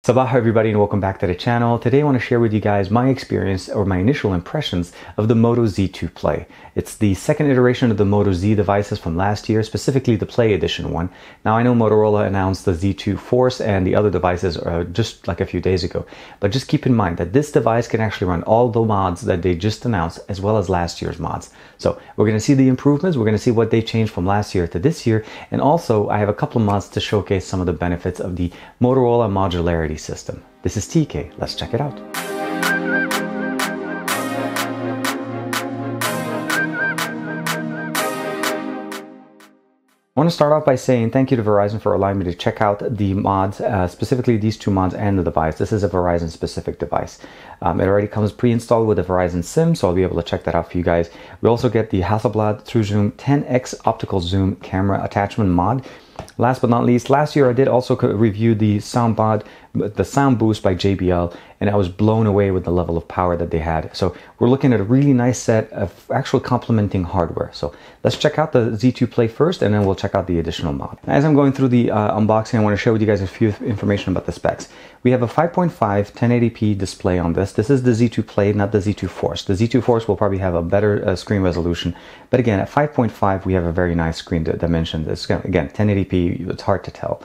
Sabah everybody and welcome back to the channel. Today I want to share with you guys my experience or my initial impressions of the Moto Z2 Play. It's the second iteration of the Moto Z devices from last year, specifically the Play Edition one. Now I know Motorola announced the Z2 Force and the other devices just like a few days ago, but just keep in mind that this device can actually run all the mods that they just announced as well as last year's mods. So we're going to see the improvements, we're going to see what they changed from last year to this year, and also I have a couple of mods to showcase some of the benefits of the Motorola modularity system. This is TK. Let's check it out. I want to start off by saying thank you to Verizon for allowing me to check out the mods, specifically these two mods and the device. This is a Verizon specific device. It already comes pre-installed with a Verizon SIM, so I'll be able to check that out for you guys. We also get the Hasselblad True Zoom 10x optical zoom camera attachment mod. Last but not least, last year I did also review the sound boost by JBL, and I was blown away with the level of power that they had. So we're looking at a really nice set of actual complementing hardware. So let's check out the Z2 Play first, and then we'll check out the additional mod. As I'm going through the unboxing, I want to share with you guys a few information about the specs. We have a 5.5 1080p display on this. This is the Z2 Play, not the Z2 Force. The Z2 Force will probably have a better screen resolution, but again, at 5.5 we have a very nice screen dimension. It's, again, 1080p, it's hard to tell.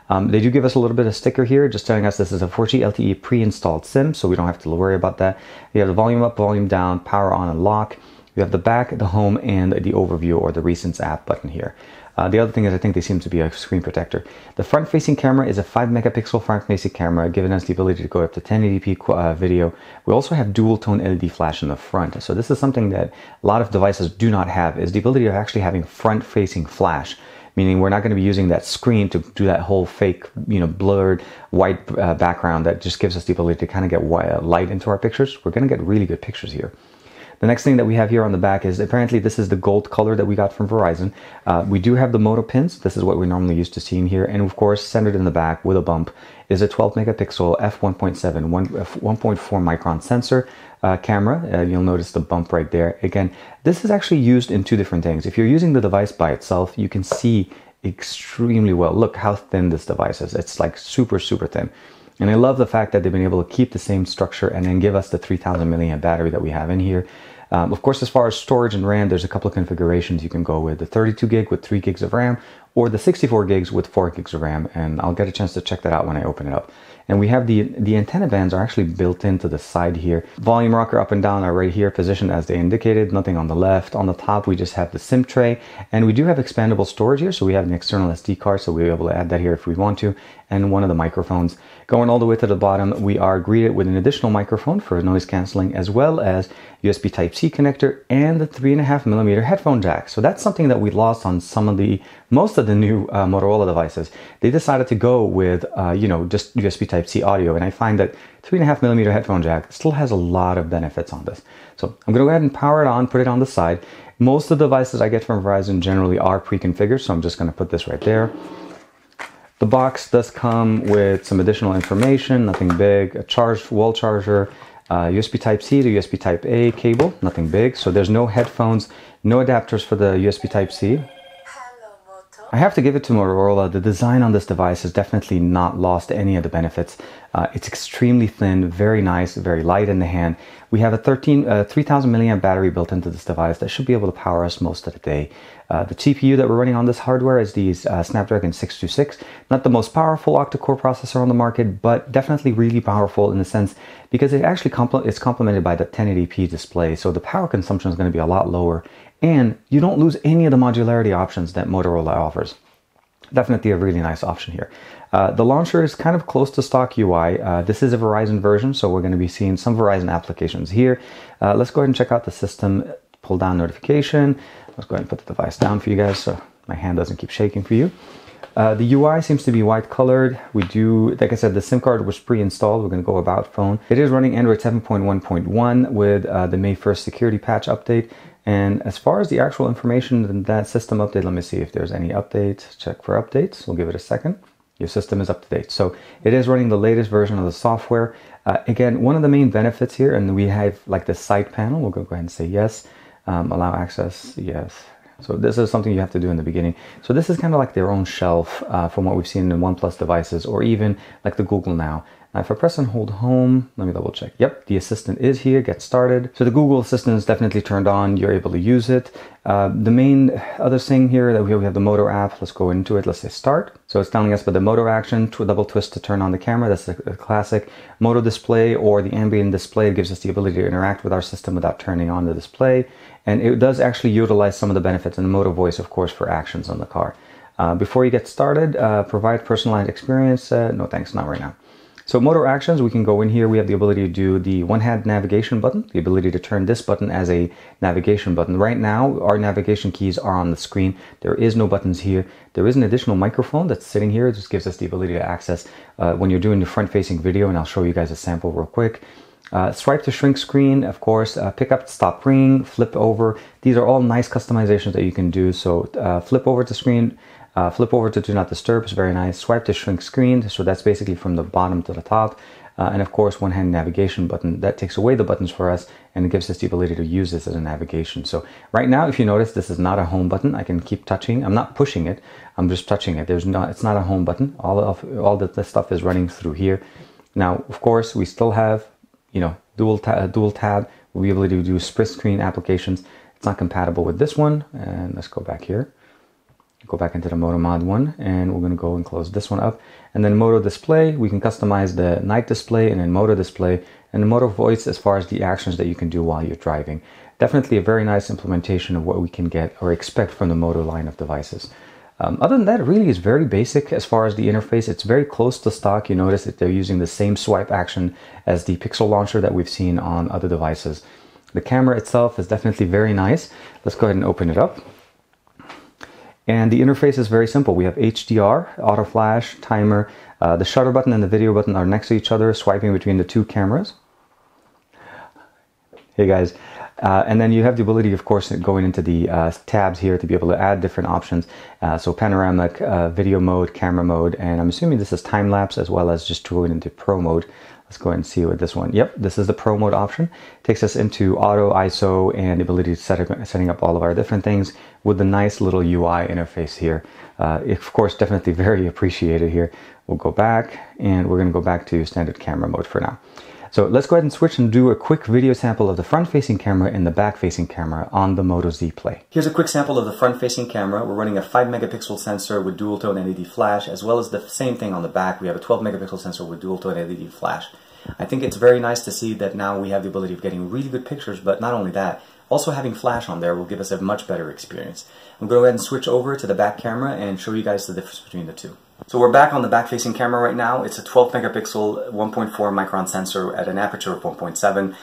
They do give us a little bit of sticker here, just telling us this is a 4G LTE pre-installed SIM, so we don't have to worry about that. You have the volume up, volume down, power on and lock. You have the back, the home, and the overview or the recents app button here. The other thing is I think they seem to be a screen protector. The front-facing camera is a 5 megapixel front-facing camera, giving us the ability to go up to 1080p video. We also have dual-tone LED flash in the front. So this is something that a lot of devices do not have, is the ability of actually having front-facing flash. Meaning we're not going to be using that screen to do that whole fake, blurred white background that just gives us the ability to kind of get light into our pictures. We're going to get really good pictures here. The next thing that we have here on the back is apparently this is the gold color that we got from Verizon. We do have the Moto pins. This is what we're normally used to seeing here. And of course, centered in the back with a bump is a 12 megapixel f1.7 1.4 micron sensor camera. You'll notice the bump right there. Again, this is actually used in two different things. If you're using the device by itself, you can see extremely well. Look how thin this device is. It's like super, super thin. And I love the fact that they've been able to keep the same structure and then give us the 3000 milliamp battery that we have in here. Of course, as far as storage and RAM, there's a couple of configurations. You can go with the 32 gig with 3 gigs of RAM or the 64 gigs with 4 gigs of RAM. And I'll get a chance to check that out when I open it up. And we have the antenna bands are actually built into the side here. Volume rocker up and down are right here, positioned as they indicated, nothing on the left. On the top, we just have the SIM tray, and we do have expandable storage here. So we have an external SD card, so we'll be able to add that here if we want to, and one of the microphones. Going all the way to the bottom, we are greeted with an additional microphone for noise canceling, as well as USB Type-C connector and the 3.5mm headphone jack. So that's something that we lost on most of the new Motorola devices. They decided to go with, just USB Type-C audio, and I find that 3.5mm headphone jack still has a lot of benefits on this. So I'm going to go ahead and power it on, put it on the side. Most of the devices I get from Verizon generally are pre-configured, so I'm just going to put this right there. The box does come with some additional information, nothing big, a wall charger, USB Type-C to USB Type-A cable, nothing big. So there's no headphones, no adapters for the USB Type-C. I have to give it to Motorola. The design on this device has definitely not lost any of the benefits. It's extremely thin, very nice, very light in the hand. We have a 3000 milliamp battery built into this device that should be able to power us most of the day. The CPU that we're running on this hardware is the Snapdragon 626. Not the most powerful octa-core processor on the market, but definitely really powerful in the sense because it actually is complemented by the 1080p display. So the power consumption is going to be a lot lower, and you don't lose any of the modularity options that Motorola offers. Definitely a really nice option here. The launcher is kind of close to stock UI. This is a Verizon version, so we're going to be seeing some Verizon applications here. Let's go ahead and check out the system pull down notification. Let's go ahead and put the device down for you guys so my hand doesn't keep shaking for you. The UI seems to be white colored. We do, like I said, the SIM card was pre-installed. We're going to go about phone. It is running Android 7.1.1 with the May 1st security patch update. And as far as the actual information in that system update, let me see if there's any updates. Check for updates. We'll give it a second. Your system is up to date. So it is running the latest version of the software. Again, one of the main benefits here, and we have like the side panel. We'll go ahead and say yes. Allow access, yes. So this is something you have to do in the beginning. So this is kind of like their own shelf from what we've seen in OnePlus devices, or even like the Google Now. Now if I press and hold home, let me double check. Yep, the assistant is here, get started. So the Google Assistant is definitely turned on, you're able to use it. The main other thing here that we have the Moto app. Let's go into it, let's say start. So it's telling us about the Moto action, double twist to turn on the camera. That's a classic. Moto display or the ambient display. It gives us the ability to interact with our system without turning on the display. And it does actually utilize some of the benefits in the Moto voice, of course, for actions on the car. Before you get started, provide personalized experience. No thanks, not right now. So Moto actions, we can go in here. We have the ability to do the one-hand navigation button, the ability to turn this button as a navigation button. Right now, our navigation keys are on the screen. There is no buttons here. There is an additional microphone that's sitting here. It just gives us the ability to access when you're doing the front-facing video, and I'll show you guys a sample real quick. Swipe to shrink screen, of course, pick up to stop ring, flip over. These are all nice customizations that you can do. So flip over to screen, flip over to do not disturb is very nice. Swipe to shrink screen, so that's basically from the bottom to the top. And of course, one-hand navigation button, that takes away the buttons for us and it gives us the ability to use this as a navigation. So right now, if you notice, this is not a home button. I can keep touching. I'm not pushing it. I'm just touching it. It's not a home button. All the stuff is running through here. Now, of course, we still have, you know, dual tab. We'll be able to do split screen applications. It's not compatible with this one. And let's go back here. Go back into the Moto Mod one, and we're going to go and close this one up. And then Moto display, we can customize the night display and then Moto display and the Moto voice as far as the actions that you can do while you're driving. Definitely a very nice implementation of what we can get or expect from the Moto line of devices. Other than that, it really is very basic as far as the interface. It's very close to stock. You notice that they're using the same swipe action as the Pixel launcher that we've seen on other devices. The camera itself is definitely very nice. Let's go ahead and open it up. And the interface is very simple. We have HDR, auto flash, timer. The shutter button and the video button are next to each other, swiping between the two cameras. Hey guys. And then you have the ability, of course, going into the tabs here to be able to add different options. So panoramic, video mode, camera mode, and I'm assuming this is time lapse as well as just going into pro mode. Let's go ahead and see what this one. Yep, this is the pro mode option. Takes us into auto, ISO, and the ability to setting up all of our different things with the nice little UI interface here. Of course, definitely very appreciated here. We'll go back, and we're going to go back to standard camera mode for now. So let's go ahead and switch and do a quick video sample of the front-facing camera and the back-facing camera on the Moto Z Play. Here's a quick sample of the front-facing camera. We're running a 5-megapixel sensor with dual-tone LED flash, as well as the same thing on the back. We have a 12-megapixel sensor with dual-tone LED flash. I think it's very nice to see that now we have the ability of getting really good pictures, but not only that, also having flash on there will give us a much better experience. I'm going to go ahead and switch over to the back camera and show you guys the difference between the two. So we're back on the back-facing camera right now. It's a 12-megapixel, 1.4 micron sensor at an aperture of 1.7.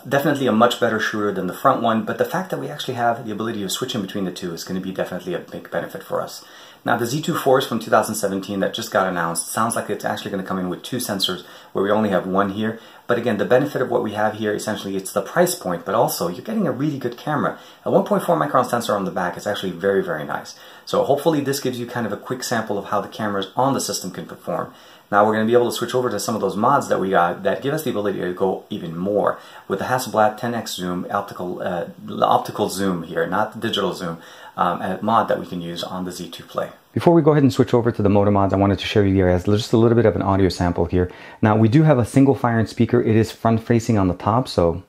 Definitely a much better shooter than the front one, but the fact that we actually have the ability of switching between the two is going to be definitely a big benefit for us. Now the Z2 Force from 2017 that just got announced sounds like it's actually going to come in with two sensors where we only have one here. But again, the benefit of what we have here, essentially, it's the price point, but also you're getting a really good camera. A 1.4 micron sensor on the back is actually very, very nice. So hopefully this gives you kind of a quick sample of how the cameras on the system can perform. Now we're going to be able to switch over to some of those mods that we got that give us the ability to go even more with the Hasselblad 10x zoom, optical zoom here, not digital zoom, a mod that we can use on the Z2 Play. Before we go ahead and switch over to the Moto mods, I wanted to show you guys just a little bit of an audio sample here. Now we do have a single firing speaker. It is front facing on the top, so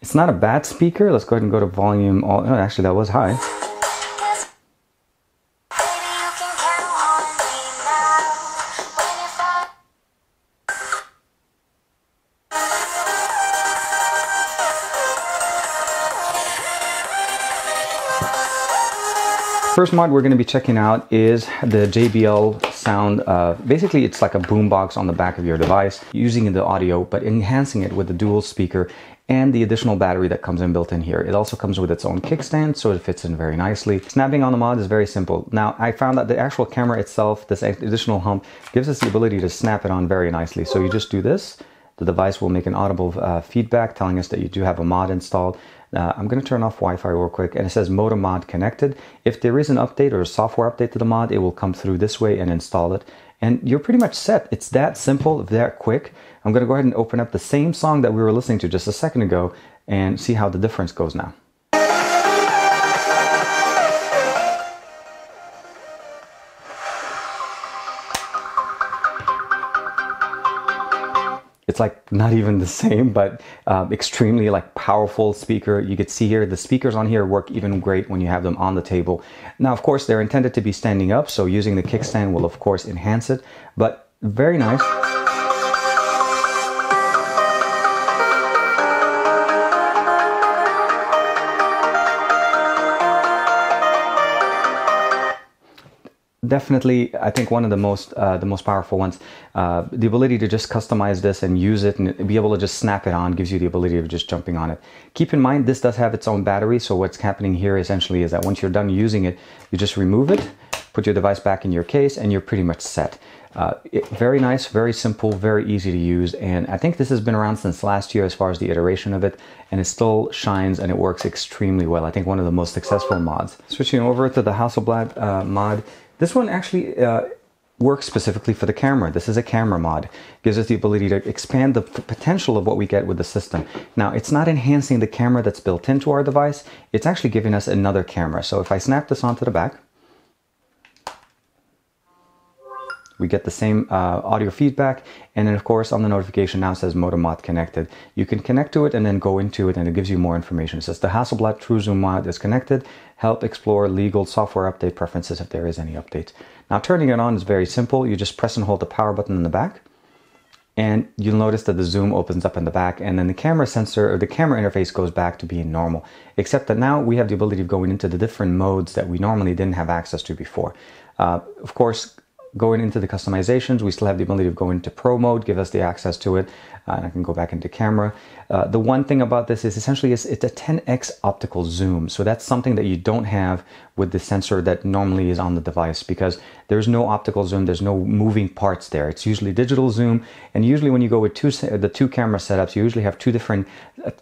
it's not a bad speaker. Let's go ahead and go to volume. Oh, actually, that was high. First mod we're going to be checking out is the JBL sound. Basically, it's like a boombox on the back of your device, using the audio, but enhancing it with the dual speaker and the additional battery that comes in built in here. It also comes with its own kickstand, so it fits in very nicely. Snapping on the mod is very simple. Now, I found that the actual camera itself, this additional hump, gives us the ability to snap it on very nicely. So you just do this. The device will make an audible feedback telling us that you do have a mod installed. I'm going to turn off Wi-Fi real quick, and it says Moto mod connected. If there is an update or a software update to the mod, it will come through this way and install it. And you're pretty much set. It's that simple, that quick. I'm going to go ahead and open up the same song that we were listening to just a second ago and see how the difference goes now. it's like not even the same, but extremely like powerful speaker. You could see here the speakers on here work even great when you have them on the table. Now, of course, they're intended to be standing up, so using the kickstand will of course enhance it, but very nice. Definitely, I think one of the most powerful ones. The ability to just customize this and use it and be able to just snap it on gives you the ability of just jumping on it. Keep in mind, this does have its own battery, so what's happening here essentially is that once you're done using it, you just remove it, put your device back in your case, and you're pretty much set. Very nice, very simple, very easy to use, and I think this has been around since last year as far as the iteration of it, and it still shines and it works extremely well. I think one of the most successful mods. Switching over to the Hasselblad mod. This one actually works specifically for the camera. This is a camera mod. Gives us the ability to expand the potential of what we get with the system. Now, it's not enhancing the camera that's built into our device. It's actually giving us another camera. So if I snap this onto the back, we get the same audio feedback, and then of course on the notification now says Moto mod connected. You can connect to it and then go into it, and it gives you more information. It says the Hasselblad True Zoom mod is connected. Help explore legal software update preferences if there is any updates. Now, turning it on is very simple. You just press and hold the power button in the back, and you'll notice that the zoom opens up in the back, and then the camera sensor or the camera interface goes back to being normal, except that now we have the ability of going into the different modes that we normally didn't have access to before. Of course, going into the customizations, we still have the ability of going into Pro mode, give us the access to it, and I can go back into camera. The one thing about this is essentially it's a 10x optical zoom, so that's something that you don't have with the sensor that normally is on the device, because there's no optical zoom, there's no moving parts there. It's usually digital zoom, and usually when you go with the two camera setups, you usually have two different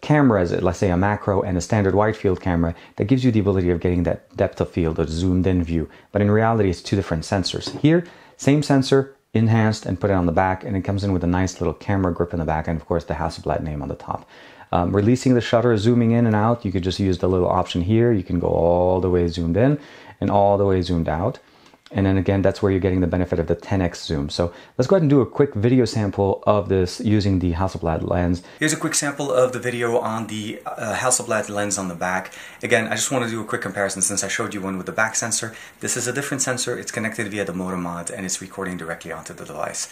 cameras, let's say a macro and a standard wide field camera, that gives you the ability of getting that depth of field or zoomed in view. But in reality, it's two different sensors. Here, same sensor, enhanced, and put it on the back, and it comes in with a nice little camera grip in the back, and of course the Hasselblad name on the top. Releasing the shutter, zooming in and out, you could just use the little option here. You can go all the way zoomed in and all the way zoomed out. And then again, that's where you're getting the benefit of the 10x zoom. So let's go ahead and do a quick video sample of this using the Hasselblad lens. Here's a quick sample of the video on the Hasselblad lens on the back. Again, I just want to do a quick comparison since I showed you one with the back sensor. This is a different sensor. It's connected via the Moto mod, and it's recording directly onto the device.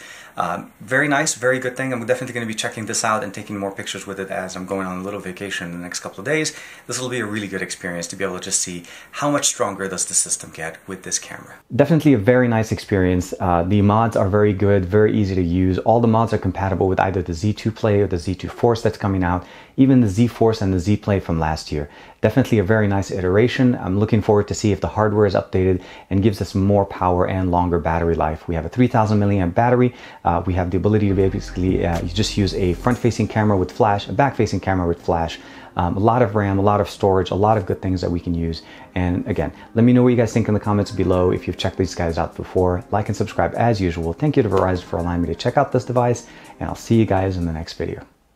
Very nice, very good thing. I'm definitely going to be checking this out and taking more pictures with it as I'm going on a little vacation in the next couple of days. This will be a really good experience to be able to just see how much stronger does the system get with this camera. Definitely a very nice experience. The mods are very good, very easy to use. All the mods are compatible with either the Z2 Play or the Z2 Force that's coming out, even the Z Force and the Z Play from last year. Definitely a very nice iteration. I'm looking forward to see if the hardware is updated and gives us more power and longer battery life. We have a 3000 milliamp battery. We have the ability to basically you just use a front-facing camera with flash, a back-facing camera with flash. A lot of RAM, a lot of storage, a lot of good things that we can use. And again, let me know what you guys think in the comments below. If you've checked these guys out before, like and subscribe as usual. Thank you to Verizon for allowing me to check out this device, and I'll see you guys in the next video.